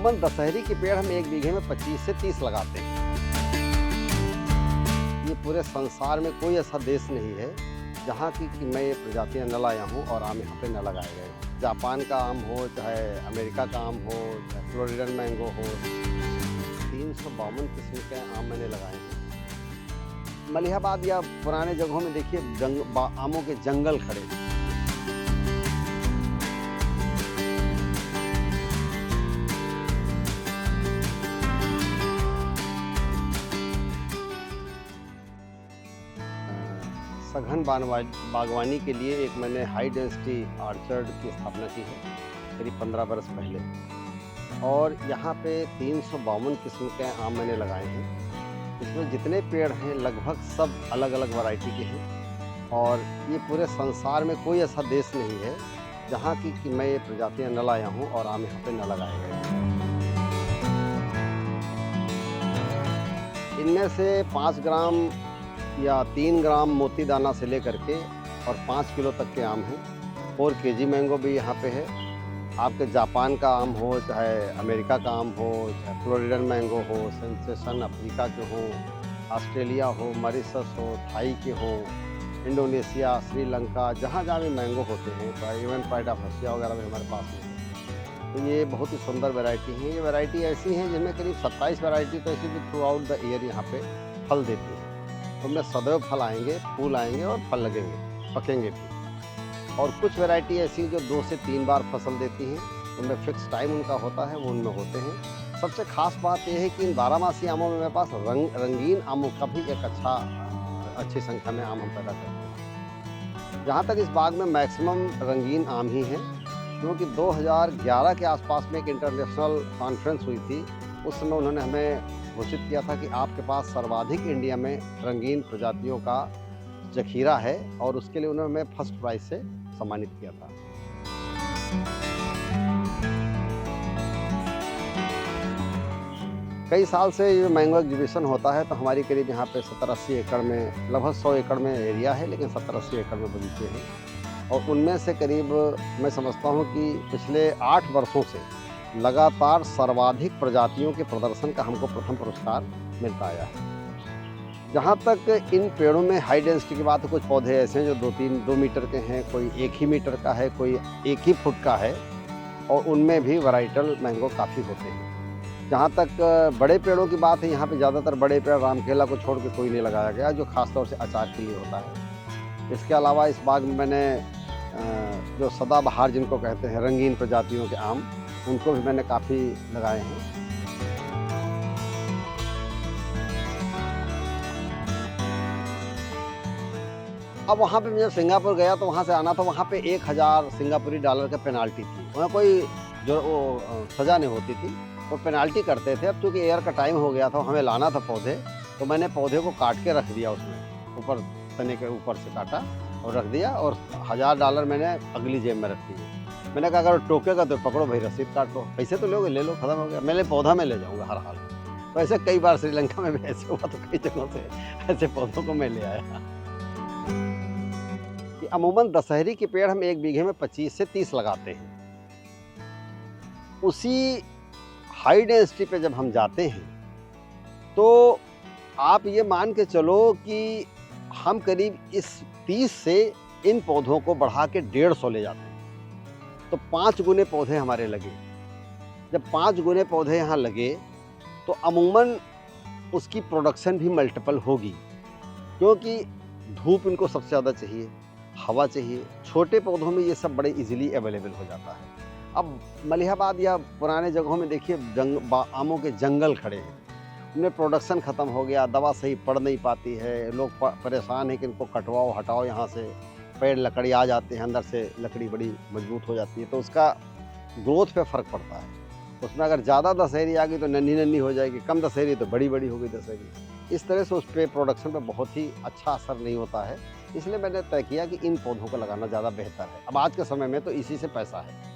अमूमन दशहरी के पेड़ हम एक बीघे में 25 से 30 लगाते हैं। ये पूरे संसार में कोई ऐसा देश नहीं है जहाँ की कि मैं ये प्रजातियाँ न लाया हूँ और आम यहाँ पे न लगाए गए हों। जापान का आम हो, चाहे अमेरिका का आम हो, चाहे फ्लोरिडन मैंगो हो, 352 किस्म के आम मैंने लगाए हैं। मलिहाबाद या पुराने जगहों में देखिए आमों के जंगल खड़े हैं। सघन बागवानी के लिए एक मैंने हाई डेंसिटी ऑर्चर्ड की स्थापना की है करीब 15 बरस पहले, और यहाँ पे 352 किस्म के आम मैंने लगाए हैं। इसमें जितने पेड़ हैं लगभग सब अलग अलग वैरायटी के हैं, और ये पूरे संसार में कोई ऐसा देश नहीं है जहाँ की मैं ये प्रजातियाँ न लाया हूँ और आम यहाँ पे न लगाए गए। इनमें से 5 ग्राम या 3 ग्राम मोती दाना से लेकर के और 5 किलो तक के आम हैं। 4 केजी मैंगो भी यहाँ पे है। आपके जापान का आम हो, चाहे अमेरिका का आम हो, चाहे फ्लोरिडन मैंगो हो, सेंसेशन अफ्रीका के हो, ऑस्ट्रेलिया हो, मॉरिशस हो, थाई के हो, इंडोनेशिया, श्रीलंका, जहाँ जहाँ भी मैंगो होते हैं, इवन प्राइड ऑफ रशिया वगैरह भी हमारे पास में है। तो ये बहुत ही सुंदर वैरायटी है। ये वैरायटी ऐसी हैं जिनमें करीब 27 वैरायटी तो ऐसी भी थ्रू आउट द ईयर यहाँ पे फल देती है। उनमें सदैव फल आएंगे, फूल आएंगे और फल लगेंगे, पकेंगे भी। और कुछ वैरायटी ऐसी जो 2 से 3 बार फसल देती हैं, उनमें फिक्स टाइम उनका होता है, वो उनमें होते हैं। सबसे खास बात यह है कि इन 12मासी आमों में मेरे पास रंगीन आमों का भी एक अच्छी संख्या में आम हम पैदा करते हैं। जहाँ तक इस बाग में मैक्सिमम रंगीन आम ही हैं, क्योंकि 2011 के आसपास में एक इंटरनेशनल कॉन्फ्रेंस हुई थी। उस समय उन्होंने हमें घोषित किया था कि आपके पास सर्वाधिक इंडिया में रंगीन प्रजातियों का जखीरा है, और उसके लिए उन्होंने हमें फर्स्ट प्राइज से सम्मानित किया था। कई साल से ये मैंगो एग्जीबिशन होता है, तो हमारी करीब यहाँ पे 70-80 एकड़ में, लगभग 100 एकड़ में एरिया है, लेकिन 70-80 एकड़ में बगीचे हैं। और उनमें से करीब मैं समझता हूँ कि पिछले 8 वर्षों से लगातार सर्वाधिक प्रजातियों के प्रदर्शन का हमको प्रथम पुरस्कार मिलता आया है। जहाँ तक इन पेड़ों में हाई डेंसिटी की बात है, कुछ पौधे ऐसे हैं जो 2 मीटर के हैं, कोई 1 ही मीटर का है, कोई 1 ही फुट का है, और उनमें भी वैराइटल मैंगो काफ़ी होते हैं। जहाँ तक बड़े पेड़ों की बात है, यहाँ पे ज़्यादातर बड़े पेड़ रामकेला को छोड़ के कोई नहीं लगाया गया, जो ख़ासतौर से अचार के लिए होता है। इसके अलावा इस बाग में मैंने जो सदाबहार जिनको कहते हैं, रंगीन प्रजातियों के आम, उनको भी मैंने काफ़ी लगाए हैं। अब वहाँ पे मैं जब सिंगापुर गया तो वहाँ से आना था, वहाँ पे 1000 सिंगापुरी डॉलर का पेनाल्टी थी। वहाँ कोई जो सज़ा नहीं होती थी, तो पेनाल्टी करते थे। अब चूँकि एयर का टाइम हो गया था, हमें लाना था पौधे, तो मैंने पौधे को काट के रख दिया, उसमें ऊपर तने के ऊपर से काटा और रख दिया, और $1000 मैंने अगली जेब में रख दिए। मैंने कहा अगर टोकेगा तो पकड़ो भाई, रसीद काट लो, पैसे तो लोगे, ले लो, खत्म हो गया, मैं पौधा में ले जाऊंगा हर हाल में। तो ऐसे कई बार श्रीलंका में भी ऐसे हुआ, तो कई जगहों से ऐसे पौधों को मैं ले आया। कि अमूमन दशहरी के पेड़ हम एक बीघे में 25 से 30 लगाते हैं। उसी हाई डेंसिटी पे जब हम जाते हैं, तो आप ये मान के चलो कि हम करीब इस 30 से इन पौधों को बढ़ा के 150 ले जाते हैं। तो 5 गुने पौधे हमारे लगे। जब 5 गुने पौधे यहाँ लगे, तो अमूमन उसकी प्रोडक्शन भी मल्टीपल होगी, क्योंकि धूप इनको सबसे ज़्यादा चाहिए, हवा चाहिए। छोटे पौधों में ये सब बड़े इजीली अवेलेबल हो जाता है। अब मलिहाबाद या पुराने जगहों में देखिए आमों के जंगल खड़े हैं, उनमें प्रोडक्शन ख़त्म हो गया, दवा सही पड़ नहीं पाती है, लोग परेशान हैं कि इनको कटवाओ, हटाओ यहाँ से, पेड़ लकड़ी आ जाते हैं, अंदर से लकड़ी बड़ी मजबूत हो जाती है, तो उसका ग्रोथ पे फ़र्क पड़ता है। उसमें अगर ज़्यादा दशहरी आ गई तो नन्ही नन्ही हो जाएगी, कम दशहरी तो बड़ी बड़ी हो गई दशहरी। इस तरह से उस पर प्रोडक्शन पे बहुत ही अच्छा असर नहीं होता है। इसलिए मैंने तय किया कि इन पौधों को लगाना ज़्यादा बेहतर है। अब आज के समय में तो इसी से पैसा है।